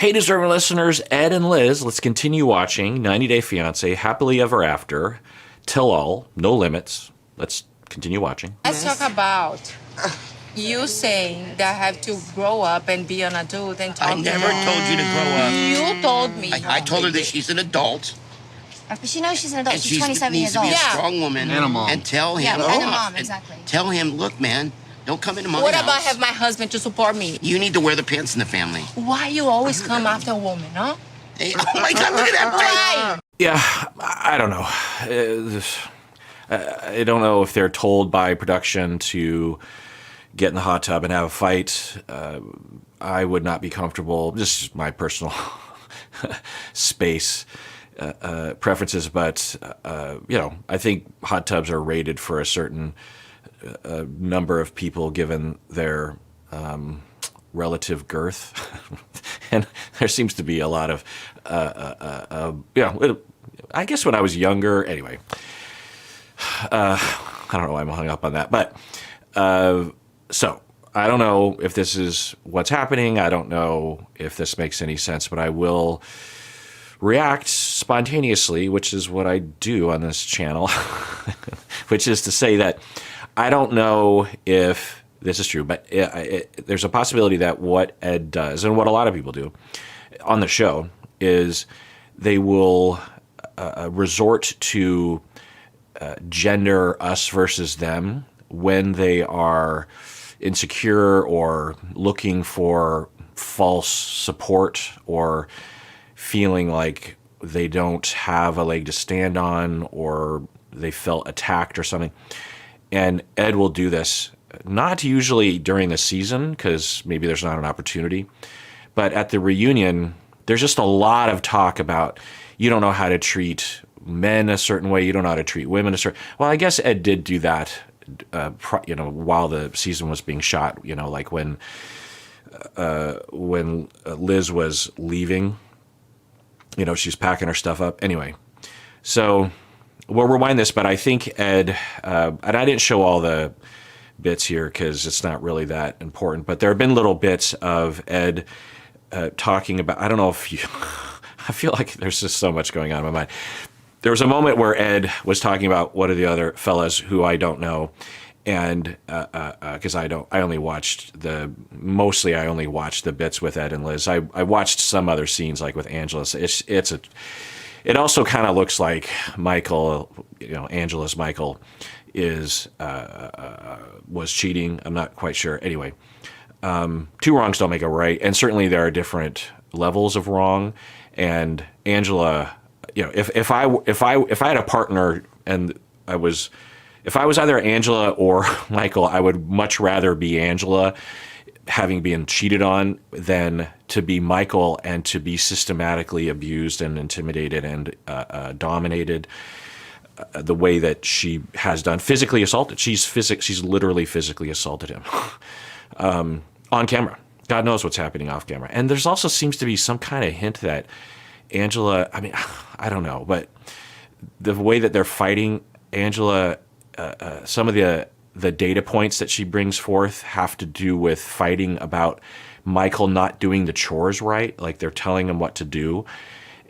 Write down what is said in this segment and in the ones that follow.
Hey, deserving listeners, Ed and Liz, let's continue watching 90 Day Fiancé, Happily Ever After, Till All, No Limits. Let's continue watching. Let's talk about you saying that I have to grow up and be an adult and talk I never told you to grow up. You told me. I told her that she's an adult. She knows she's an adult. And She's 27 needs years to be old. a strong woman. And a mom. And tell him. Yeah, and a mom, exactly. Tell him, look, man, don't come into my What house. about have my husband to support me? You need to wear the pants in the family. Why you always come after a woman, huh? Hey, oh my God, look at that Why? Yeah, I don't know. I don't know if they're told by production to get in the hot tub and have a fight. I would not be comfortable. This is my personal space preferences, but I think hot tubs are rated for a certain number of people given their relative girth, and there seems to be a lot of I guess when I was younger, anyway. I don't know why I'm hung up on that, but so I don't know if this is what's happening. I don't know if this makes any sense, but I will react spontaneously, which is what I do on this channel, which is to say that I don't know if this is true, but there's a possibility that what Ed does, and what a lot of people do on the show, is they will resort to gender us versus them when they are insecure or looking for false support or feeling like they don't have a leg to stand on or they felt attacked or something. And Ed will do this, not usually during the season because maybe there's not an opportunity, but at the reunion, there's just a lot of talk about you don't know how to treat men a certain way, you don't know how to treat women a certain. Well, I guess Ed did do that, while the season was being shot. Like when Liz was leaving, she's packing her stuff up. Anyway, so we'll rewind this, but I think Ed, and I didn't show all the bits here because it's not really that important, but there have been little bits of Ed talking about. I don't know if you. I feel like there's just so much going on in my mind. There was a moment where Ed was talking about one of the other fellas who I don't know, and because I only watched the bits with Ed and Liz. I watched some other scenes like with Angela. It also kind of looks like Michael, Angela's Michael was cheating. I'm not quite sure. Anyway, two wrongs don't make a right, and certainly there are different levels of wrong. And Angela, if I had a partner and if I was either Angela or Michael, I would much rather be Angela, having been cheated on, than to be Michael and to be systematically abused and intimidated and dominated the way that she has done, physically assaulted. She's literally physically assaulted him on camera. God knows what's happening off camera. And there's also seems to be some kind of hint that Angela, I don't know, but the way that they're fighting, Angela, some of the data points that she brings forth have to do with fighting about Michael not doing the chores right. Like they're telling him what to do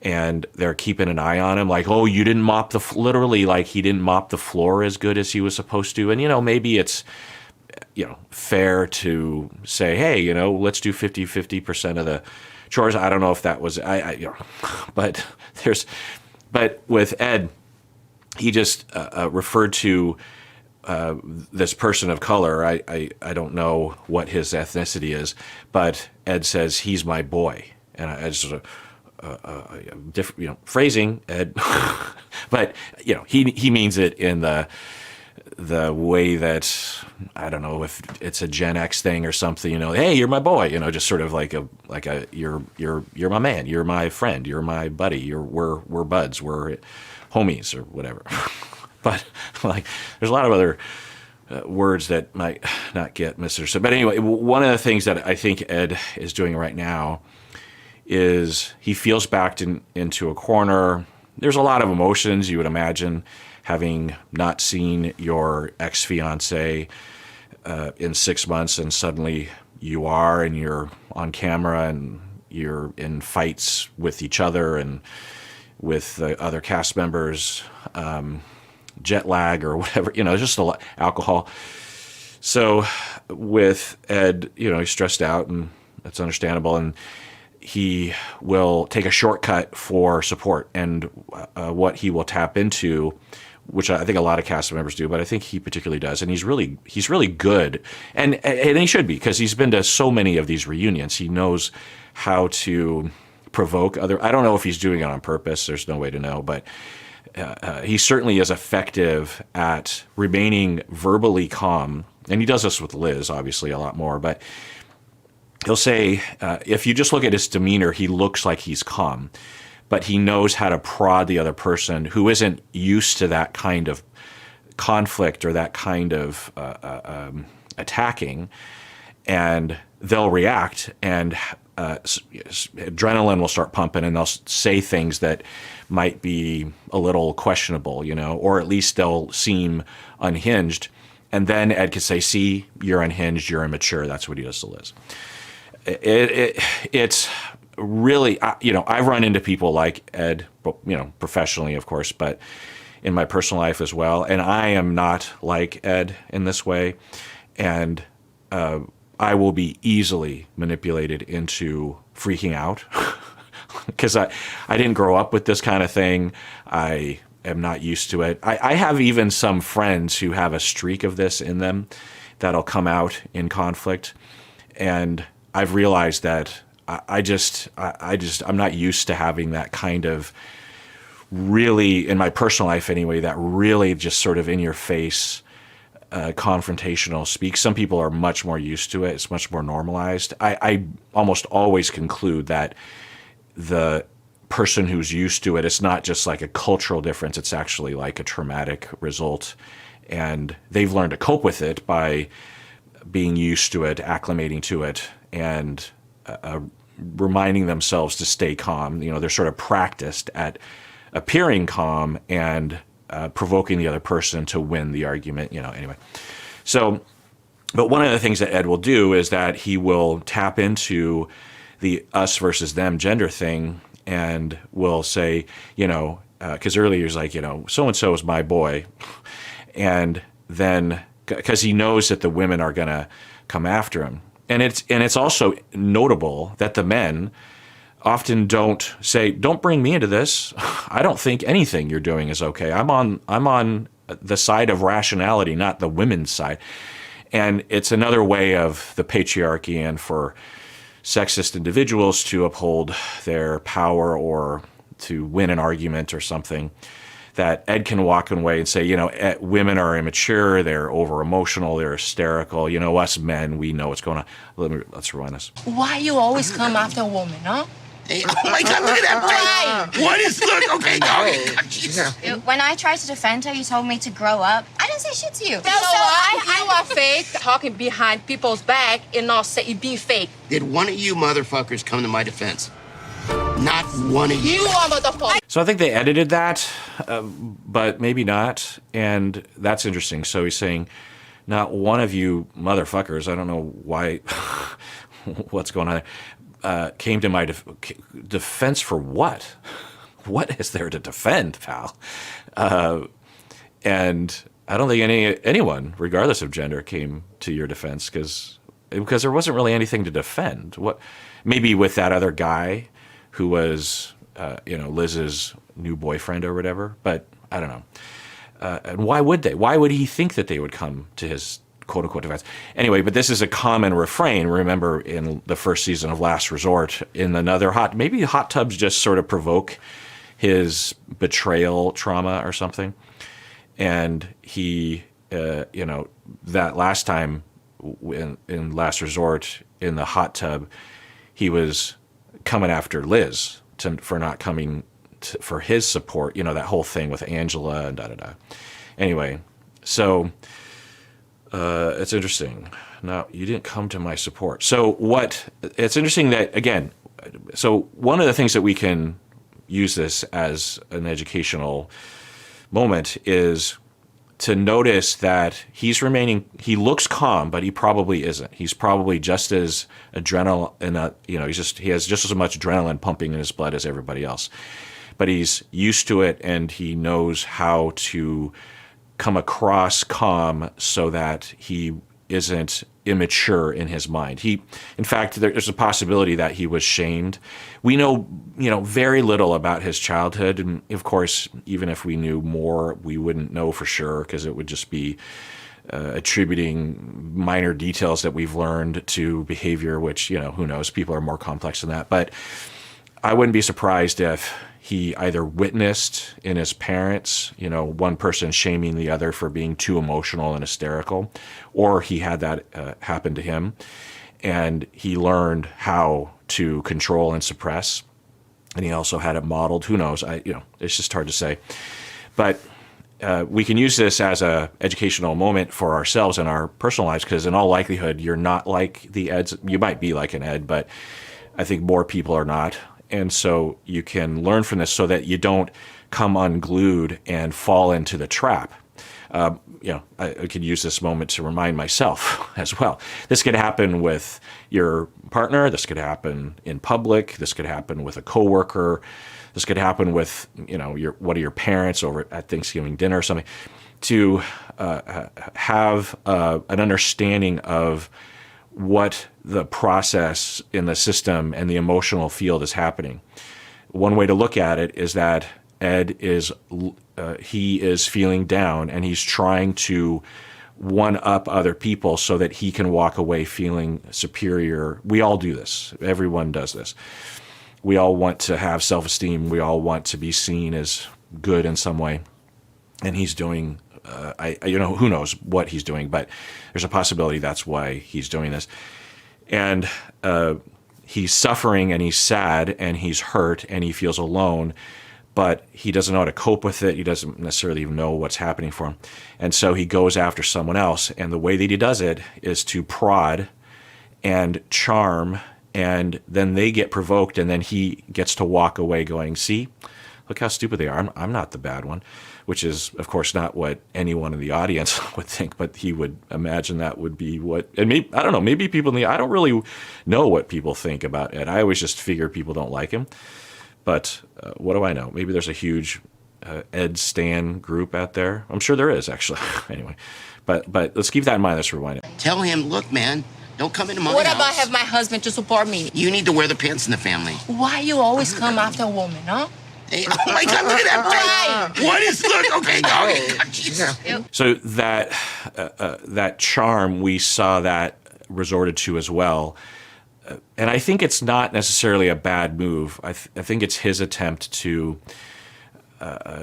and they're keeping an eye on him. Like, oh, you didn't mop literally like he didn't mop the floor as good as he was supposed to. And, maybe it's, fair to say, hey, let's do 50% of the chores. I don't know if that was, but with Ed, he just referred to this person of color. I don't know what his ethnicity is, but Ed says he's my boy, and I just different, phrasing, Ed, but he means it in the way that, I don't know if it's a Gen X thing or something, hey, you're my boy, just sort of like a you're my man, you're my friend, you're my buddy, we're buds, we're homies or whatever. But like, there's a lot of other words that might not get misunderstood. But anyway, one of the things that I think Ed is doing right now is he feels backed into a corner. There's a lot of emotions, you would imagine, having not seen your ex-fiancé in 6 months, and suddenly you are, and you're on camera, and you're in fights with each other and with the other cast members, jet lag or whatever, just a lot, alcohol. So with Ed, he's stressed out, and that's understandable, and he will take a shortcut for support, and what he will tap into, which I think a lot of cast members do, but I think he particularly does, and he's really good, and he should be, because he's been to so many of these reunions. He knows how to provoke other. I don't know if he's doing it on purpose. There's no way to know, but he certainly is effective at remaining verbally calm, and he does this with Liz, obviously, a lot more, but he'll say, if you just look at his demeanor, he looks like he's calm, but he knows how to prod the other person who isn't used to that kind of conflict or that kind of attacking, and they'll react, and adrenaline will start pumping, and they'll say things that might be a little questionable, or at least they'll seem unhinged. And then Ed could say, see, you're unhinged, you're immature. That's what he does to Liz. It's really, I've run into people like Ed, professionally, of course, but in my personal life as well. And I am not like Ed in this way. And I will be easily manipulated into freaking out because I didn't grow up with this kind of thing. I am not used to it. I have even some friends who have a streak of this in them that'll come out in conflict. And I've realized that I'm not used to having that kind of really, in my personal life anyway, that really just sort of in your face, confrontational speak. Some people are much more used to it. It's much more normalized. I almost always conclude that the person who's used to it, it's not just like a cultural difference. It's actually like a traumatic result. And they've learned to cope with it by being used to it, acclimating to it, and reminding themselves to stay calm. They're sort of practiced at appearing calm and provoking the other person to win the argument, anyway. So, but one of the things that Ed will do is that he will tap into the us versus them gender thing and will say, because earlier he was like, so-and-so is my boy. And then, because he knows that the women are going to come after him. And it's also notable that the men often don't say, don't bring me into this. I don't think anything you're doing is okay. I'm on the side of rationality, not the women's side. And it's another way of the patriarchy and for sexist individuals to uphold their power or to win an argument or something, that Ed can walk away and say, women are immature, they're over-emotional, they're hysterical. Us men, we know what's going on. Let's rewind this. Why you always come after a woman, huh? Hey, oh my God, look at that face. What is, look, okay, God, Jesus. When I tried to defend her, you told me to grow up. I didn't say shit to you. You know what? You are fake, talking behind people's back and not say be fake. Did one of you motherfuckers come to my defense? Not one of you. You are motherfucker. So I think they edited that, but maybe not. And that's interesting. So he's saying, not one of you motherfuckers, I don't know why, what's going on there, came to my defense for what? What is there to defend, pal? And I don't think anyone, regardless of gender, came to your defense because there wasn't really anything to defend. What? Maybe with that other guy who was, Liz's new boyfriend or whatever, but I don't know. And why would they? Why would he think that they would come to his quote-unquote defense? Anyway, but this is a common refrain. Remember in the first season of Last Resort, in another maybe hot tubs just sort of provoke his betrayal trauma or something. And he, that last time in Last Resort in the hot tub, he was coming after Liz for not coming for his support, that whole thing with Angela and da-da-da. Anyway, so it's interesting. No, you didn't come to my support. So it's interesting that, again, so one of the things that we can use this as an educational moment is to notice that he looks calm, but he probably isn't. He's probably just as adrenaline, he has just as much adrenaline pumping in his blood as everybody else. But he's used to it, and he knows how to come across calm so that he isn't immature in his mind. In fact, there's a possibility that he was shamed. We know, very little about his childhood, and of course, even if we knew more, we wouldn't know for sure because it would just be attributing minor details that we've learned to behavior, which, who knows? People are more complex than that. But I wouldn't be surprised if he either witnessed in his parents, one person shaming the other for being too emotional and hysterical, or he had that happen to him, and he learned how to control and suppress, and he also had it modeled. Who knows? It's just hard to say. But we can use this as a educational moment for ourselves in our personal lives, because in all likelihood, you're not like the Eds. You might be like an Ed, but I think more people are not. And so you can learn from this so that you don't come unglued and fall into the trap. I could use this moment to remind myself as well. This could happen with your partner. This could happen in public. This could happen with a coworker. This could happen with, one of your parents over at Thanksgiving dinner or something. To have an understanding of what the process in the system and the emotional field is happening. One way to look at it is that Ed is feeling down, and he's trying to one-up other people so that he can walk away feeling superior. We all do this. Everyone does this. We all want to have self-esteem. We all want to be seen as good in some way. And he's doing who knows what he's doing, but there's a possibility that's why he's doing this. And he's suffering, and he's sad, and he's hurt, and he feels alone, but he doesn't know how to cope with it. He doesn't necessarily even know what's happening for him. And so he goes after someone else, and the way that he does it is to prod and charm, and then they get provoked, and then he gets to walk away going, see, look how stupid they are. I'm not the bad one. Which is, of course, not what anyone in the audience would think, but he would imagine that would be what, and maybe, I don't know, maybe people I don't really know what people think about Ed. I always just figure people don't like him, but what do I know? Maybe there's a huge Ed Stan group out there. I'm sure there is, actually. Anyway, but let's keep that in mind. Let's rewind it. Tell him, look, man, don't come into my What house. about have my husband to support me? You need to wear the pants in the family. Why you always come after a woman, huh? Hey, oh my God, look at that brain. What is, look, okay, Jesus. So that charm, we saw that resorted to as well. And I think it's not necessarily a bad move. I think it's his attempt to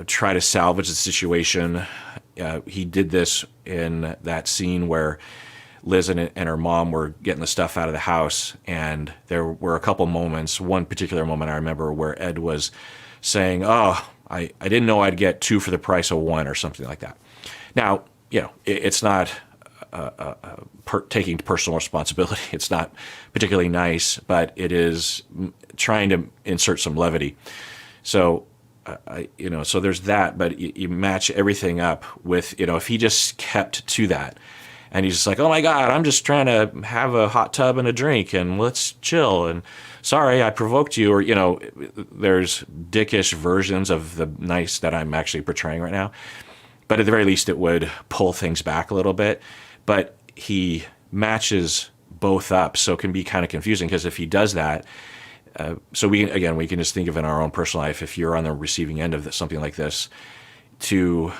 try to salvage the situation. He did this in that scene where Liz and her mom were getting the stuff out of the house, and there were a couple moments, one particular moment I remember where Ed was saying, oh, I didn't know I'd get 2 for the price of 1 or something like that. Now, it's not taking personal responsibility. It's not particularly nice, but it is trying to insert some levity. So, so there's that, but you match everything up with, if he just kept to that, and he's just like, oh my God, I'm just trying to have a hot tub and a drink, and let's chill, and sorry, I provoked you, or, there's dickish versions of the nice that I'm actually portraying right now. But at the very least, it would pull things back a little bit. But he matches both up, so it can be kind of confusing, because if he does that, so we can just think of in our own personal life, if you're on the receiving end of something like this, to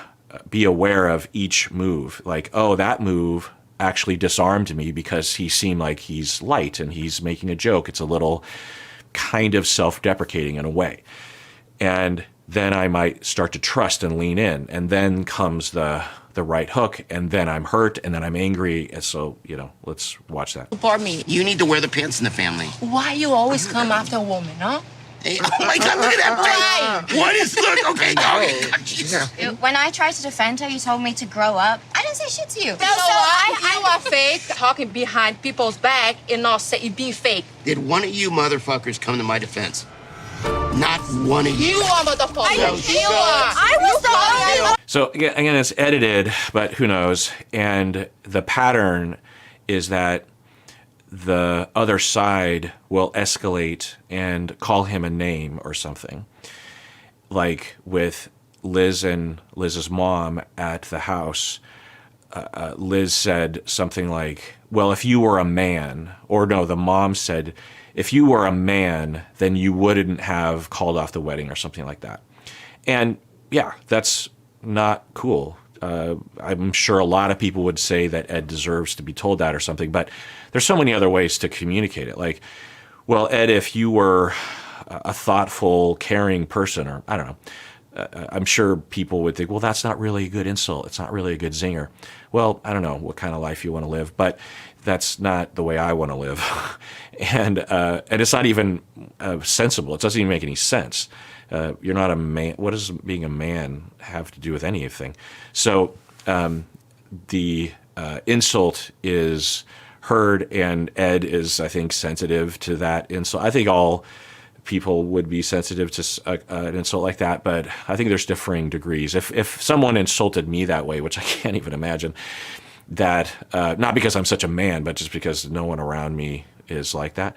be aware of each move. Like, oh, that move actually disarmed me because he seemed like he's light and he's making a joke. It's a little kind of self-deprecating in a way. And then I might start to trust and lean in. And then comes the right hook, and then I'm hurt, and then I'm angry. And so, let's watch that. Support me. You need to wear the pants in the family. Why you always come after a woman, huh? Hey, oh my God, look at that brain. What is, look, okay, Jesus. When I tried to defend her, you told me to grow up. I didn't say shit to you. You are fake, talking behind people's back and not say being fake. Did one of you motherfuckers come to my defense? Not one of you. You are motherfucker. You are. I was the only. So again, it's edited, but who knows? And the pattern is that the other side will escalate and call him a name or something. Like with Liz and Liz's mom at the house, Liz said something like, well, if you were a man, or no, the mom said, if you were a man, then you wouldn't have called off the wedding or something like that. And yeah, that's not cool. I'm sure a lot of people would say that Ed deserves to be told that or something, but there's so many other ways to communicate it. Like, well, Ed, if you were a thoughtful, caring person, or I don't know, I'm sure people would think, well, that's not really a good insult. It's not really a good zinger. Well, I don't know what kind of life you want to live, but that's not the way I want to live. and it's not even sensible. It doesn't even make any sense. You're not a man. What does being a man have to do with anything? So the insult is heard, and Ed is, I think, sensitive to that insult. I think all people would be sensitive to an insult like that, but I think there's differing degrees. If someone insulted me that way, which I can't even imagine, that not because I'm such a man, but just because no one around me is like that.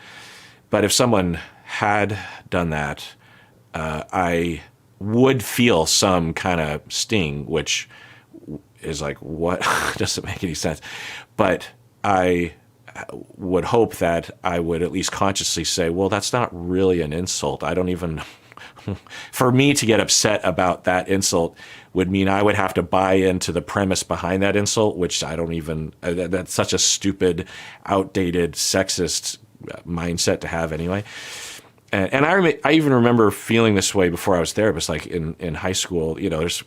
But if someone had done that, I would feel some kind of sting, which is like, what? Doesn't make any sense. But I would hope that I would at least consciously say, well, that's not really an insult. I don't even, for me to get upset about that insult would mean I would have to buy into the premise behind that insult, which I don't even, that's such a stupid, outdated, sexist mindset to have anyway. And I even remember feeling this way before I was there. It was like in high school, you know, there's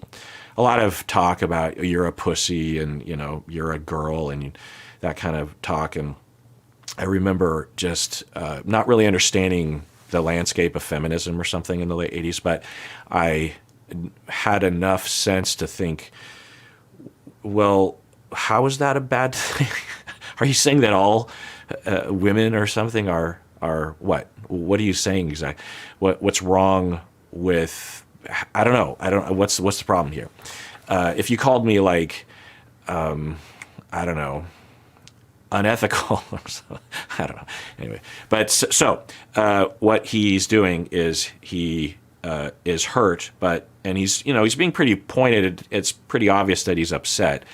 a lot of talk about you're a pussy and, you know, you're a girl and that kind of talk. And I remember just not really understanding the landscape of feminism or something in the late 80s, but I had enough sense to think, well, how is that a bad thing? Are you saying that all women or something are what? What are you saying exactly? What's wrong with? I don't know. What's the problem here? If you called me like, I don't know, unethical or something, I don't know. Anyway, but so what he's doing is he is hurt, and he's being pretty pointed. It's pretty obvious that he's upset,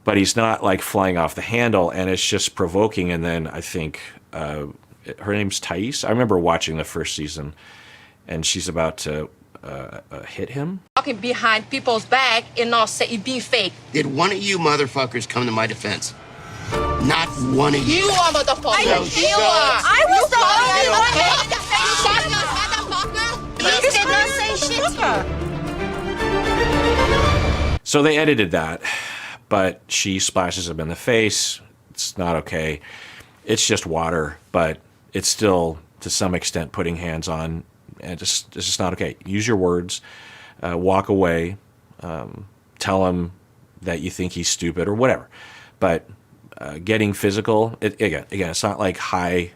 but he's not like flying off the handle, and it's just provoking. And then I think her name's Thais. I remember watching the first season, and she's about to hit him. Talking behind people's back and not say it be fake. Did one of you motherfuckers come to my defense? Not one of you. You are motherfucker. You are. I was the only. You did not say shit to me. So they edited that, but she splashes him in the face. It's not okay. It's just water, but it's still, to some extent, putting hands on. And it's just not okay. Use your words. Walk away. Tell him that you think he's stupid or whatever. But getting physical, again, it's not like high,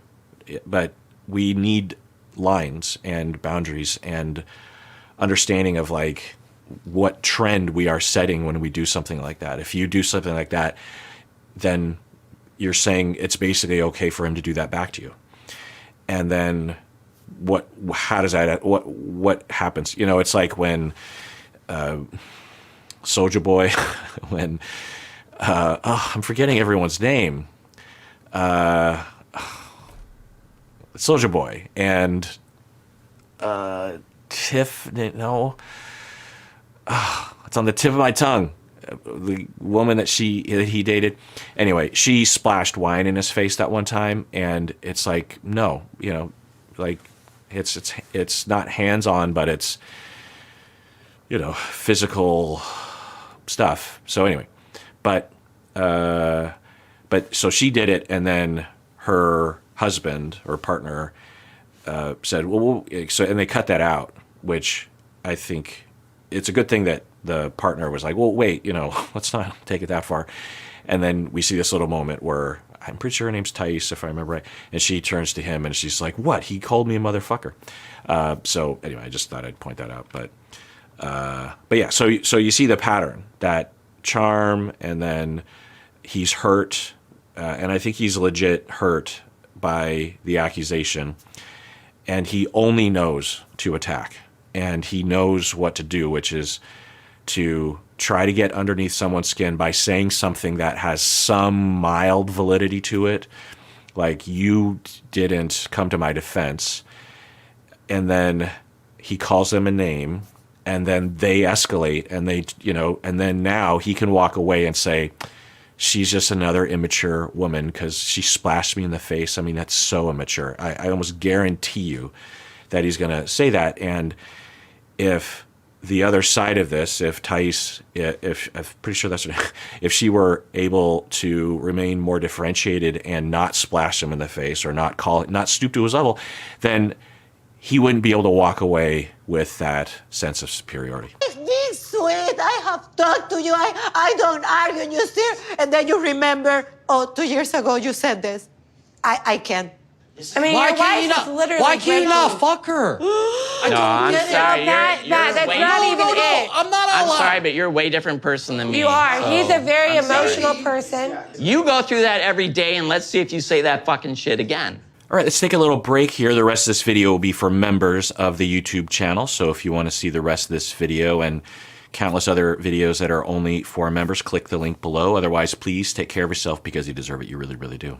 but we need lines and boundaries and understanding of like what trend we are setting when we do something like that. If you do something like that, then you're saying it's basically okay for him to do that back to you. And then what happens? You know, it's like when Soulja Boy, when I'm forgetting everyone's name. Soulja Boy and Tiff. No, it's on the tip of my tongue. The woman that he dated. Anyway, she splashed wine in his face that one time, and it's like, no, you know, like it's not hands on, but it's, you know, physical stuff. So anyway, but so she did it, and then her husband or partner said, well, so, and they cut that out, which I think it's a good thing that the partner was like, well, wait, you know, let's not take it that far. And then we see this little moment where I'm pretty sure her name's Thais, if I remember right. And she turns to him and she's like, what? He called me a motherfucker. So anyway, I just thought I'd point that out. But yeah, so you see the pattern, that charm, and then he's hurt, and I think he's legit hurt by the accusation, and he only knows to attack, and he knows what to do, which is to try to get underneath someone's skin by saying something that has some mild validity to it, like, you didn't come to my defense, and then he calls them a name, and then they escalate, and they, and then now he can walk away and say, she's just another immature woman because she splashed me in the face. I mean, that's so immature. I almost guarantee you that he's going to say that. And if the other side of this, if Thais, if I'm pretty sure that's what, if she were able to remain more differentiated and not splash him in the face or not stoop to his level, then he wouldn't be able to walk away with that sense of superiority. Be sweet. I have talked to you. I don't argue. And you still, and then you remember, 2 years ago you said this. I can't. I mean, Why your can't you wife not? is literally Why can you not breaking- fuck her? I No, don't I'm get it. sorry. No, that's You're not even it. I'm not I'm allowed. sorry, but you're a way different person than me. You are. so He's a very I'm sorry. emotional person. You go through that every day, and let's see if you say that fucking shit again. All right, let's take a little break here. The rest of this video will be for members of the YouTube channel. So if you want to see the rest of this video and countless other videos that are only for members, click the link below. Otherwise, please take care of yourself because you deserve it. You really, really do.